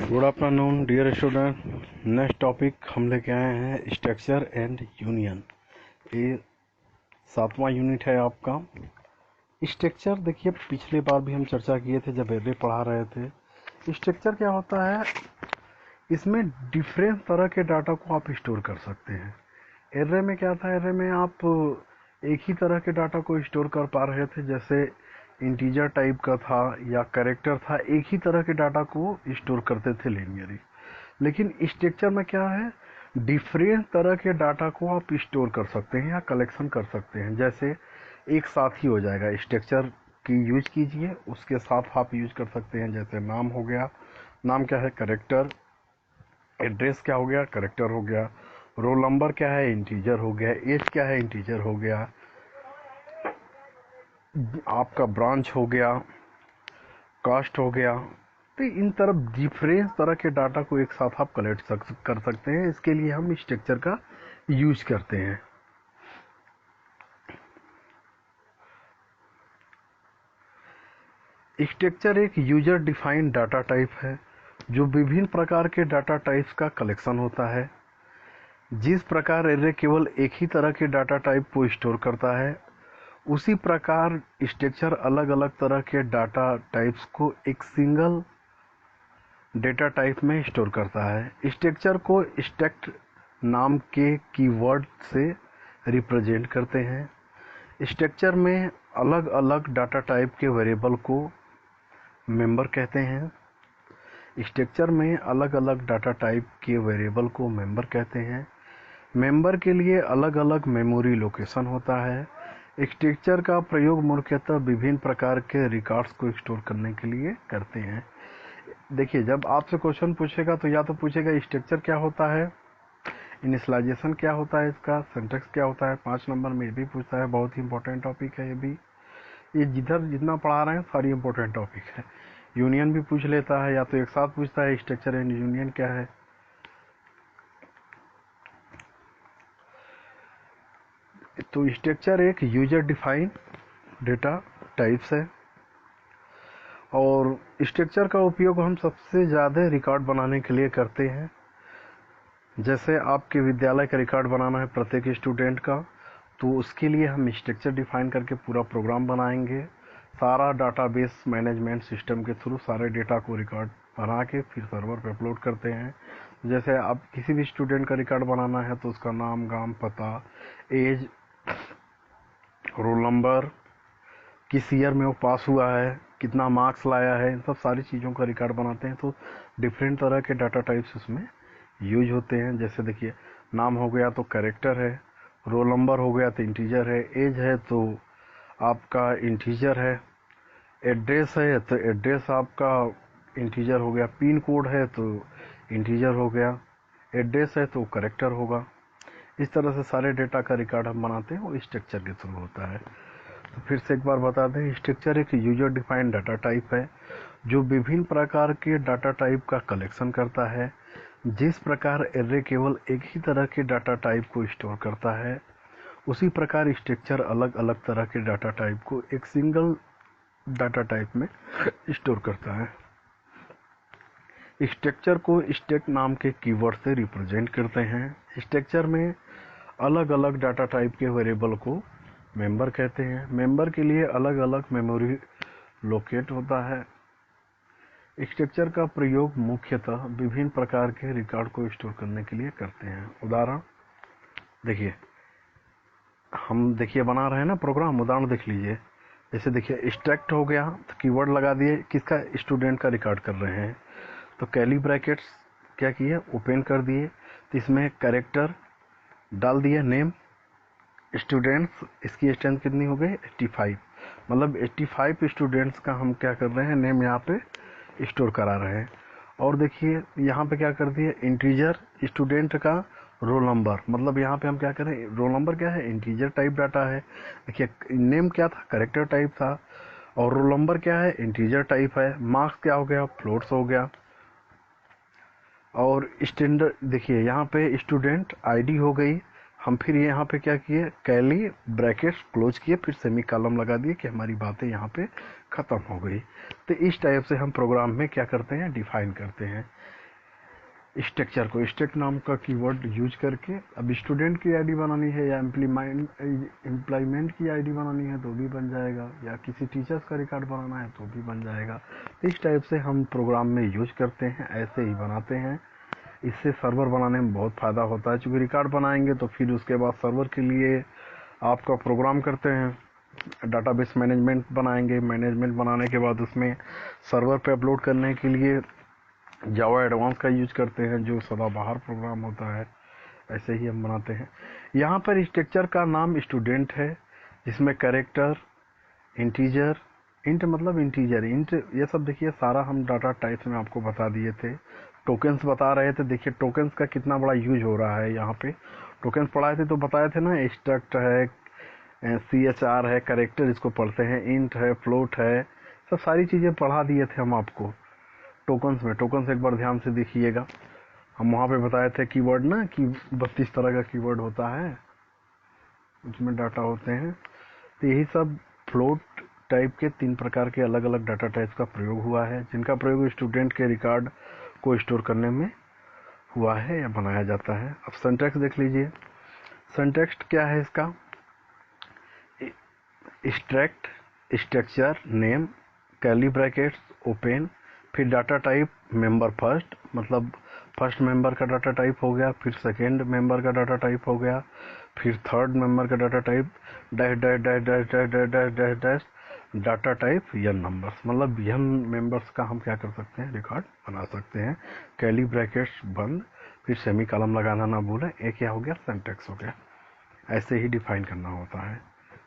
Good afternoon dear student. Next topic हम लेके आए हैं स्ट्रक्चर एंड यूनियन। ये 7वां यूनिट है आपका। स्ट्रक्चर देखिए, पिछले बार भी हम चर्चा किए थे जब एरे पढ़ा रहे थे। स्ट्रक्चर क्या होता है, इसमें डिफरेंट तरह के डाटा को आप स्टोर कर सकते हैं। एरे में क्या था, एरे में आप एक ही तरह के डाटा को स्टोर कर पा रहे थे, जैसे इंटीजर टाइप का था या कैरेक्टर था, एक ही तरह के डाटा को स्टोर करते थे लीनियरली। लेकिन स्ट्रक्चर में क्या है, डिफरेंट तरह के डाटा को आप स्टोर कर सकते हैं या कलेक्शन कर सकते हैं। जैसे एक साथ ही हो जाएगा, स्ट्रक्चर की यूज कीजिए, उसके साथ आप यूज कर सकते हैं। जैसे नाम हो गया, नाम क्या है, कैरेक्टर। एड्रेस क्या हो गया, कैरेक्टर हो गया। रोल नंबर क्या है, इंटीजर हो गया। एज क्या है, इंटीजर हो गया। आपका ब्रांच हो गया, कास्ट हो गया। तो इन तरफ डिफरेंट तरह के डाटा को एक साथ आप कलेक्ट कर सकते हैं। इसके लिए हम स्ट्रक्चर का यूज करते हैं। स्ट्रक्चर एक यूजर डिफाइंड डाटा टाइप है जो विभिन्न प्रकार के डाटा टाइप्स का कलेक्शन होता है। जिस प्रकार एरे केवल एक ही तरह के डाटा टाइप को स्टोर करता है, उसी प्रकार स्ट्रक्चर अलग अलग तरह के डाटा टाइप्स को एक सिंगल डेटा टाइप में स्टोर करता है। स्ट्रक्चर को स्ट्रक्ट नाम के कीवर्ड से रिप्रेजेंट करते हैं। स्ट्रक्चर में अलग अलग डाटा टाइप के वेरिएबल को मेंबर कहते हैं। स्ट्रक्चर में अलग अलग डाटा टाइप के वेरिएबल को मेंबर कहते हैं। मेंबर के लिए अलग अलग मेमोरी लोकेशन होता है। स्ट्रक्चर का प्रयोग मुख्यतः विभिन्न प्रकार के रिकॉर्ड्स को स्टोर करने के लिए करते हैं। देखिए, जब आपसे क्वेश्चन पूछेगा तो या तो पूछेगा स्ट्रक्चर क्या होता है, इनिशियलाइजेशन क्या होता है, इसका सिंटैक्स क्या होता है। 5 नंबर में भी पूछता है, बहुत ही इंपॉर्टेंट टॉपिक है ये भी। ये जिधर जितना पढ़ा रहे हैं सारी इंपॉर्टेंट टॉपिक है। यूनियन भी पूछ लेता है, या तो एक साथ पूछता है स्ट्रक्चर एंड यूनियन क्या है। तो स्ट्रक्चर एक यूजर डिफाइंड डेटा टाइप्स है, और स्ट्रक्चर का उपयोग हम सबसे ज़्यादा रिकॉर्ड बनाने के लिए करते हैं। जैसे आपके विद्यालय का रिकॉर्ड बनाना है प्रत्येक स्टूडेंट का, तो उसके लिए हम स्ट्रक्चर डिफाइन करके पूरा प्रोग्राम बनाएंगे। सारा डाटाबेस मैनेजमेंट सिस्टम के थ्रू सारे डेटा को रिकॉर्ड बना के फिर सर्वर पे अपलोड करते हैं। जैसे आप किसी भी स्टूडेंट का रिकॉर्ड बनाना है तो उसका नाम, गांव, पता, एज, रोल नंबर, किस ईयर में वो पास हुआ है, कितना मार्क्स लाया है, इन सब सारी चीज़ों का रिकॉर्ड बनाते हैं। तो डिफरेंट तरह के डाटा टाइप्स उसमें यूज होते हैं। जैसे देखिए, नाम हो गया तो कैरेक्टर है, रोल नंबर हो गया तो इंटीजर है, एज है तो आपका इंटीजर है, एड्रेस है तो एड्रेस आपका इंटीजर हो गया, पिन कोड है तो इंटीजर हो गया, एड्रेस है तो कैरेक्टर होगा। इस तरह से सारे डेटा का रिकॉर्ड हम बनाते हैं, वो स्ट्रक्चर के थ्रू होता है। तो फिर से एक बार बता दें, स्ट्रक्चर एक यूजर डिफाइंड डाटा टाइप है जो विभिन्न प्रकार के डाटा टाइप का कलेक्शन करता है। जिस प्रकार एरे केवल एक ही तरह के डाटा टाइप को स्टोर करता है, उसी प्रकार स्ट्रक्चर अलग अलग तरह के डाटा टाइप को एक सिंगल डाटा टाइप में स्टोर करता है। स्ट्रक्चर को स्टैक नाम के कीवर्ड से रिप्रेजेंट करते हैं। स्ट्रक्चर में अलग अलग डाटा टाइप के वेरिएबल को मेंबर कहते हैं। मेंबर के लिए अलग अलग मेमोरी लोकेट होता है। स्ट्रक्चर का प्रयोग मुख्यतः विभिन्न प्रकार के रिकॉर्ड को स्टोर करने के लिए करते हैं। उदाहरण देखिए, हम देखिए बना रहे हैं ना प्रोग्राम, उदाहरण देख लीजिए। जैसे देखिए, स्ट्रक्ट हो गया तो कीवर्ड लगा दिए, किसका, स्टूडेंट का रिकॉर्ड कर रहे हैं, तो कैली ब्रैकेट्स क्या किए, ओपन कर दिए, तो इसमें कैरेक्टर डाल दिया, नेम, स्टूडेंट्स, इसकी स्ट्रेंथ कितनी हो गई, 85। मतलब 85 स्टूडेंट्स का हम क्या कर रहे हैं, नेम यहाँ पे स्टोर करा रहे हैं। और देखिए यहाँ पे क्या कर दिए, इंटीजर स्टूडेंट का रोल नंबर, मतलब यहाँ पे हम क्या करें, रोल नंबर क्या है, इंटीजर टाइप डाटा है। देखिए, नेम क्या था, कैरेक्टर टाइप था, और रोल नंबर क्या है, इंटीजर टाइप है। मार्क्स क्या हो गया, फ्लोट्स हो गया। और स्टैंडर्ड देखिए, यहाँ पे स्टूडेंट आईडी हो गई, हम फिर यहाँ पे क्या किए, कैली ब्रैकेट्स क्लोज किए, फिर सेमी कॉलम लगा दिए कि हमारी बातें यहाँ पे ख़त्म हो गई। तो इस टाइप से हम प्रोग्राम में क्या करते हैं, डिफाइन करते हैं स्ट्रक्चर को। स्टैक नाम का कीवर्ड यूज करके अब स्टूडेंट की आईडी बनानी है या एम्प्लॉयमेंट की आईडी बनानी है तो भी बन जाएगा, या किसी टीचर्स का रिकॉर्ड बनाना है तो भी बन जाएगा। तो इस टाइप से हम प्रोग्राम में यूज करते हैं, ऐसे ही बनाते हैं। इससे सर्वर बनाने में बहुत फ़ायदा होता है, चूँकि रिकॉर्ड बनाएंगे तो फिर उसके बाद सर्वर के लिए आपका प्रोग्राम करते हैं, डाटाबेस मैनेजमेंट बनाएंगे। मैनेजमेंट बनाने के बाद उसमें सर्वर पे अपलोड करने के लिए जावा एडवांस का यूज करते हैं, जो सदाबहार प्रोग्राम होता है। ऐसे ही हम बनाते हैं। यहाँ पर स्ट्रक्चर का नाम स्टूडेंट है, जिसमें कैरेक्टर, इंटीजर, इंट मतलब इंटीजर, इंट ये सब देखिए सारा हम डाटा टाइप्स में आपको बता दिए थे। टोकन्स बता रहे थे, देखिए टोकन्स का कितना बड़ा यूज हो रहा है। यहाँ पे टोकन्स पढ़ाए थे तो बताए थे ना, स्ट्रक्ट है, CHR है, कैरेक्टर इसको पढ़ते हैं, इंट है, फ्लोट है, सब सारी चीज़ें पढ़ा दिए थे हम आपको टोकन्स में। टोकन्स एक बार ध्यान से देखिएगा, हम वहाँ पे बताए थे कीवर्ड ना कि 32 तरह का कीवर्ड होता है, उसमें डाटा होते हैं। तो यही सब फ्लोट टाइप के 3 प्रकार के अलग अलग डाटा टाइप्स का प्रयोग हुआ है, जिनका प्रयोग स्टूडेंट के रिकॉर्ड को स्टोर करने में हुआ है या बनाया जाता है। अब सिंटैक्स देख लीजिए। सिंटैक्स क्या है इसका, struct, structure, name, curly brackets, open, फिर डाटा टाइप मेंबर फर्स्ट, मतलब फर्स्ट मेंबर का डाटा टाइप हो गया, फिर सेकेंड मेंबर का डाटा टाइप हो गया, फिर थर्ड मेंबर का data type, dash dash dash dash dash dash dash dash dash data type n numbers, मतलब यन मेंबर्स का हम क्या कर सकते हैं, रिकॉर्ड बना सकते हैं। कर्ली ब्रैकेट्स बंद, फिर सेमी कॉलम लगाना ना भूलें। एक क्या हो गया, सिंटैक्स हो गया। ऐसे ही डिफाइन करना होता है।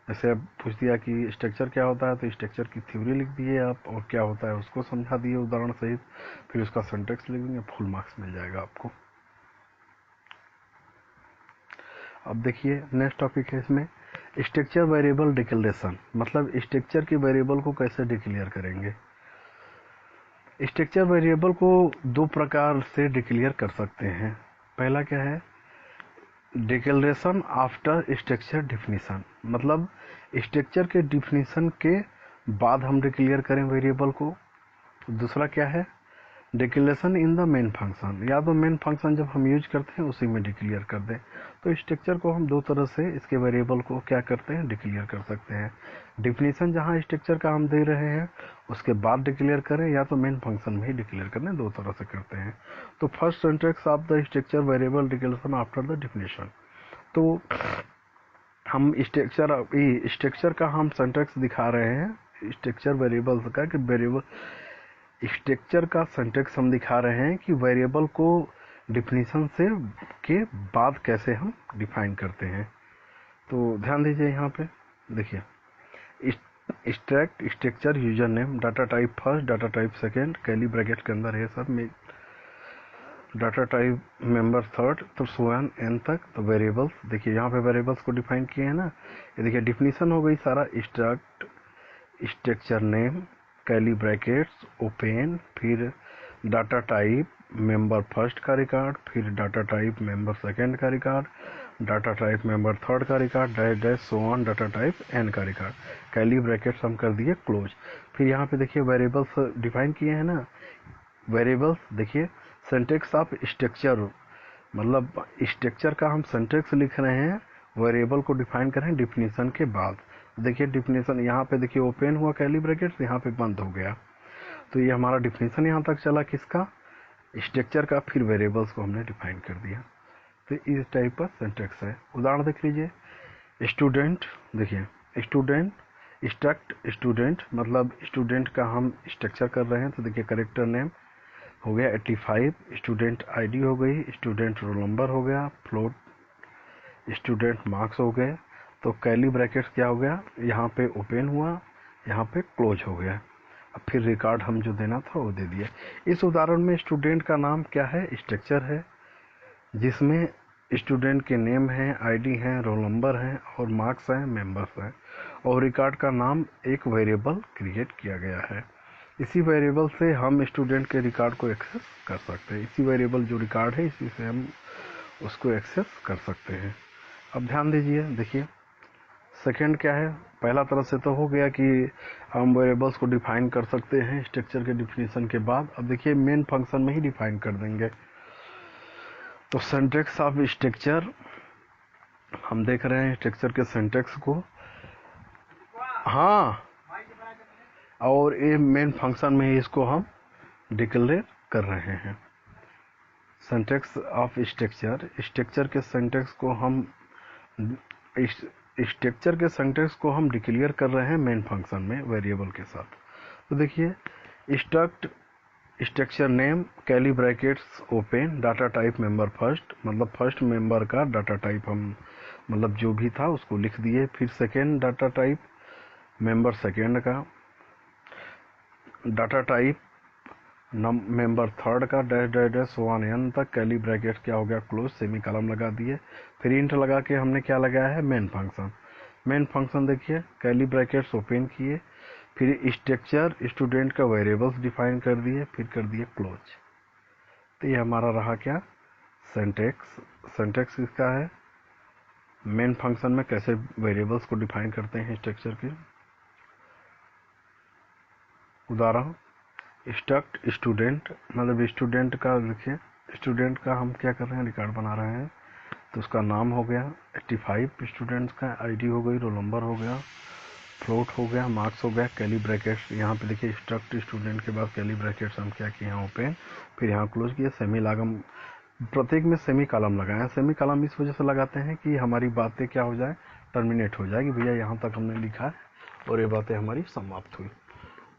जैसे अब पूछ दिया कि स्ट्रक्चर क्या होता है, तो स्ट्रक्चर की थ्योरी लिख दिए आप, और क्या होता है उसको समझा दिए उदाहरण सहित, फिर उसका सिंटैक्स लिख देंगे, फुल मार्क्स मिल जाएगा आपको। अब देखिए नेक्स्ट टॉपिक है इसमें, स्ट्रक्चर वेरिएबल डिक्लेरेशन, मतलब स्ट्रक्चर के वेरिएबल को कैसे डिक्लेयर करेंगे। स्ट्रक्चर वेरिएबल को 2 प्रकार से डिक्लेयर कर सकते हैं। पहला क्या है, डिक्लेरेशन आफ्टर स्ट्रक्चर डिफिनीशन, मतलब स्ट्रक्चर के डिफिनीशन के बाद हम डिक्लेयर करें वेरिएबल को। दूसरा क्या है, declaration in the main function, या तो मेन फंक्शन जब हम यूज करते हैं उसी में डिक्लेयर कर दें। तो स्ट्रक्चर को हम 2 तरह से इसके वेरिएबल को क्या करते हैं, डिक्लेयर कर सकते हैं। डिफिनीशन जहां स्ट्रक्चर का हम दे रहे हैं उसके बाद डिक्लेयर करें, या तो मेन फंक्शन में ही डिक्लेयर करें, 2 तरह से करते हैं। तो first syntax of the structure variable declaration after the definition. तो हम स्ट्रक्चर का हम सिंटैक्स दिखा रहे हैं, स्ट्रक्चर वेरिएबल्स का, कि वेरिएबल स्ट्रक्चर का सिंटैक्स हम दिखा रहे हैं कि वेरिएबल को डिफिनीशन से के बाद कैसे हम डिफाइन करते हैं। तो ध्यान दीजिए यहाँ पे, देखिए struct, structure, user name, data type first, data type second, curly bracket के अंदर है सब में, डाटा टाइप मेंबर थर्ड, तो सोन एन तक। तो वेरिएबल्स देखिए यहाँ पे वेरिएबल्स को डिफाइन किए हैं ना, ये देखिए डिफिनीशन हो गई सारा, struct, structure name, curly brackets, open, फिर डाटा टाइप मेंबर फर्स्ट का रिकॉर्ड, फिर डाटा टाइप मेंबर सेकेंड का record, data type member third का record, dash dash so on, data type n का रिकॉर्ड, कर्ली ब्रैकेट्स हम कर दिए close. फिर यहाँ पे देखिए वेरिएबल्स डिफाइन किए हैं ना, वेरिएबल्स देखिए सिंटैक्स ऑफ स्ट्रक्चर, मतलब स्ट्रक्चर का हम सिंटैक्स लिख रहे हैं, वेरिएबल को डिफाइन करें डिफिनीशन के बाद। देखिए डिफिनीशन यहाँ पे देखिए ओपन हुआ कर्ली ब्रैकेट्स, यहाँ पे बंद हो गया, तो ये हमारा डिफिनीशन यहाँ तक चला किसका, स्ट्रक्चर का, फिर वेरिएबल्स को हमने डिफाइन कर दिया। तो इस टाइप का सिंटैक्स है। उदाहरण देख लीजिए, स्टूडेंट, देखिए स्टूडेंट, स्ट्रक्ट स्टूडेंट, मतलब स्टूडेंट का हम स्ट्रक्चर कर रहे हैं, तो देखिए करेक्टर नेम हो गया 85, स्टूडेंट आईडी हो गई, स्टूडेंट रोल नंबर हो गया, फ्लोट स्टूडेंट मार्क्स हो गए। तो कर्ली ब्रैकेट्स क्या हो गया, यहाँ पे ओपन हुआ, यहाँ पे क्लोज हो गया। अब फिर रिकॉर्ड हम जो देना था वो दे दिया। इस उदाहरण में स्टूडेंट का नाम क्या है, स्ट्रक्चर है, जिसमें स्टूडेंट के नेम है, आईडी है, रोल नंबर है और मार्क्स हैं, मेंबर्स हैं, और रिकॉर्ड का नाम एक वेरिएबल क्रिएट किया गया है। इसी वेरिएबल से हम स्टूडेंट के रिकॉर्ड को एक्सेस कर सकते हैं। इसी वेरिएबल जो रिकॉर्ड है इसी से हम उसको एक्सेस कर सकते हैं। अब ध्यान दीजिए, देखिए सेकंड क्या है। पहला तरह से तो हो गया कि हम वेरिएबल्स को डिफाइन कर सकते हैं स्ट्रक्चर के डिफिनीशन के बाद। अब देखिए मेन फंक्शन में ही डिफाइन कर देंगे। तो सिंटैक्स ऑफ स्ट्रक्चर, हम देख रहे हैं स्ट्रक्चर के सिंटैक्स को, हाँ, और ये मेन फंक्शन में ही इसको हम डिक्लेयर कर रहे हैं। सिंटैक्स ऑफ स्ट्रक्चर, स्ट्रक्चर के सिंटैक्स को हम स्ट्रक्चर के सिंटैक्स को हम डिक्लेयर कर रहे हैं मेन फंक्शन में वेरिएबल के साथ। तो देखिए struct structure name curly brackets open data type member first, मतलब फर्स्ट मेंबर का डाटा टाइप हम मतलब जो भी था उसको लिख दिए। फिर second data type member second का, डाटा टाइप मेंबर थर्ड का डैश डैश डैश 1 n तक कैली ब्रैकेट क्या हो गया क्लोज, सेमी कॉलम लगा दिए। फिर इंट लगा के हमने क्या लगाया है मेन फंक्शन। मेन फंक्शन देखिए कैली ब्रैकेट्स ओपन किए, फिर स्ट्रक्चर स्टूडेंट का वेरिएबल्स डिफाइन कर दिए, फिर कर दिए क्लोज। तो ये हमारा रहा क्या सिंटैक्स। सिंटैक्स किसका है, मेन फंक्शन में कैसे वेरिएबल्स को डिफाइन करते हैं स्ट्रक्चर के। उदाहरण स्ट्रक्ट स्टूडेंट, मतलब स्टूडेंट का देखिए, स्टूडेंट का हम क्या कर रहे हैं रिकॉर्ड बना रहे हैं। तो उसका नाम हो गया 85, स्टूडेंट्स का आईडी हो गई, रोल नंबर हो गया, फ्लोट हो गया, मार्क्स हो गया, कैली ब्रैकेट्स यहाँ पे देखिए स्ट्रक्ट स्टूडेंट के बाद कैली ब्रैकेट्स हम क्या किए यहाँ ओपन, फिर यहाँ क्लोज किए, सेमी लागम, प्रत्येक में सेमी कॉलम लगाए। सेमी कॉलम इस वजह से लगाते हैं कि हमारी बातें क्या हो जाए टर्मिनेट हो जाए कि भैया यहाँ तक हमने लिखा है और ये बातें हमारी समाप्त हुई।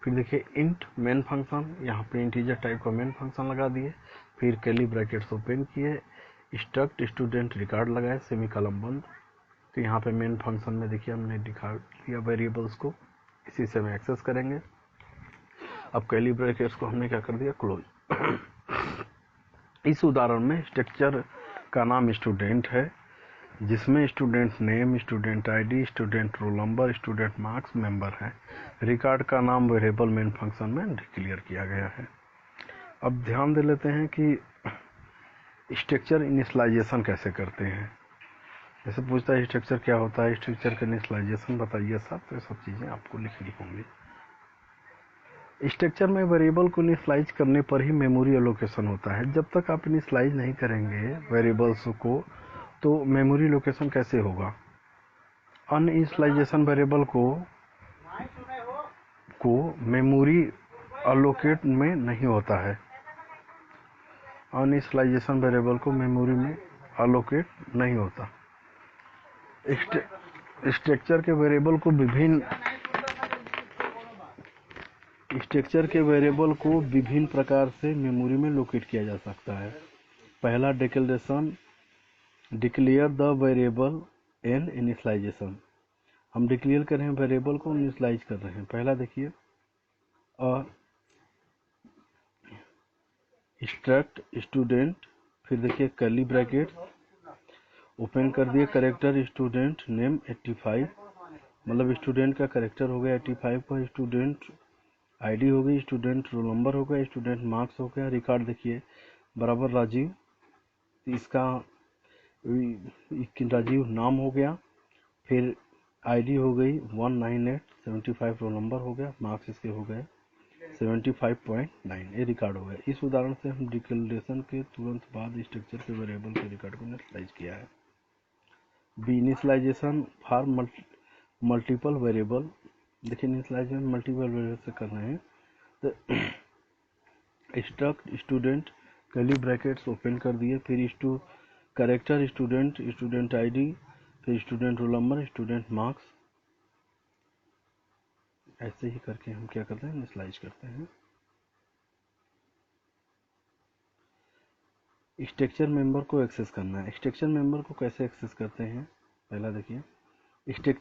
फिर देखिए इंट मेन फंक्शन, यहाँ पे इंटीजर टाइप का मेन फंक्शन लगा दिए, फिर कैली ब्रैकेट्स ओपन किए, स्ट्रक्ट स्टूडेंट रिकॉर्ड लगाए, सेमी कॉलम बंद। तो यहाँ पे मेन फंक्शन में देखिए हमने दिखा दिया वेरिएबल्स को, इसी से हम एक्सेस करेंगे। अब कैली ब्रैकेट्स को हमने क्या कर दिया क्लोज। इस उदाहरण में स्ट्रक्चर का नाम स्टूडेंट है, जिसमें student name, student ID, student roll number, student marks member है। रिकॉर्ड का नाम वेरिएबल मेन फंक्शन में डिक्लेयर किया गया है। अब ध्यान दे लेते हैं कि स्ट्रक्चर इनिशियलाइजेशन कैसे करते हैं। जैसे पूछता है स्ट्रक्चर क्या होता है, स्ट्रक्चर का इनिशियलाइजेशन बताइए साहब, तो ये सब चीज़ें आपको लिखनी होंगी। स्ट्रक्चर में वेरिएबल को इनिशियलाइज करने पर ही मेमोरी एलोकेशन होता है। जब तक आप इनिशियलाइज नहीं करेंगे वेरिएबल्स को तो मेमोरी लोकेशन कैसे होगा। अनइनिशियलाइजेशन वेरिएबल को मेमोरी अलोकेट में नहीं होता है। अनइनिशियलाइजेशन वेरिएबल को मेमोरी में अलोकेट नहीं होता। स्ट्रक्चर के वेरिएबल को विभिन्न प्रकार से मेमोरी में लोकेट किया जा सकता है। पहला declaration, declare the variable in initialization, हम डिक्लेयर कर रहे हैं वेरिएबल को इनिशियलाइज कर रहे हैं। पहला देखिए स्ट्रक्ट स्टूडेंट, फिर देखिए कर्ली ब्रैकेट ओपन कर दिए, करेक्टर स्टूडेंट नेम 85, मतलब स्टूडेंट का करेक्टर हो गया 85 का, स्टूडेंट आईडी हो गई, स्टूडेंट रोल नंबर हो गया, स्टूडेंट मार्क्स हो गया, रिकॉर्ड देखिए बराबर राजीव, इसका राजीव नाम हो गया, फिर आईडी हो गई 198, 75 रोल नंबर हो गया, मार्क्स इसके हो गए 75.9, ये रिकॉर्ड हो गया। इस उदाहरण से हम डिक्लेरेशन के तुरंत बाद स्ट्रक्चर के वेरिएबल के रिकॉर्ड को इनिशियलाइज किया है। B initialization for multiple variable, देखिए इनिशियलाइजेशन मल्टीपल वेरिएबल से कर रहे हैं। तो struct student curly brackets open कर दिए, फिर करेक्टर स्टूडेंट, स्टूडेंट आईडी, फिर student roll number, student marks, ऐसे ही करके हम क्या करते हैं इनिशियलाइज करते हैं। स्ट्रक्चर मेंबर को एक्सेस करना है। स्ट्रक्चर मेंबर को कैसे एक्सेस करते हैं, पहला देखिए स्ट्रक्चर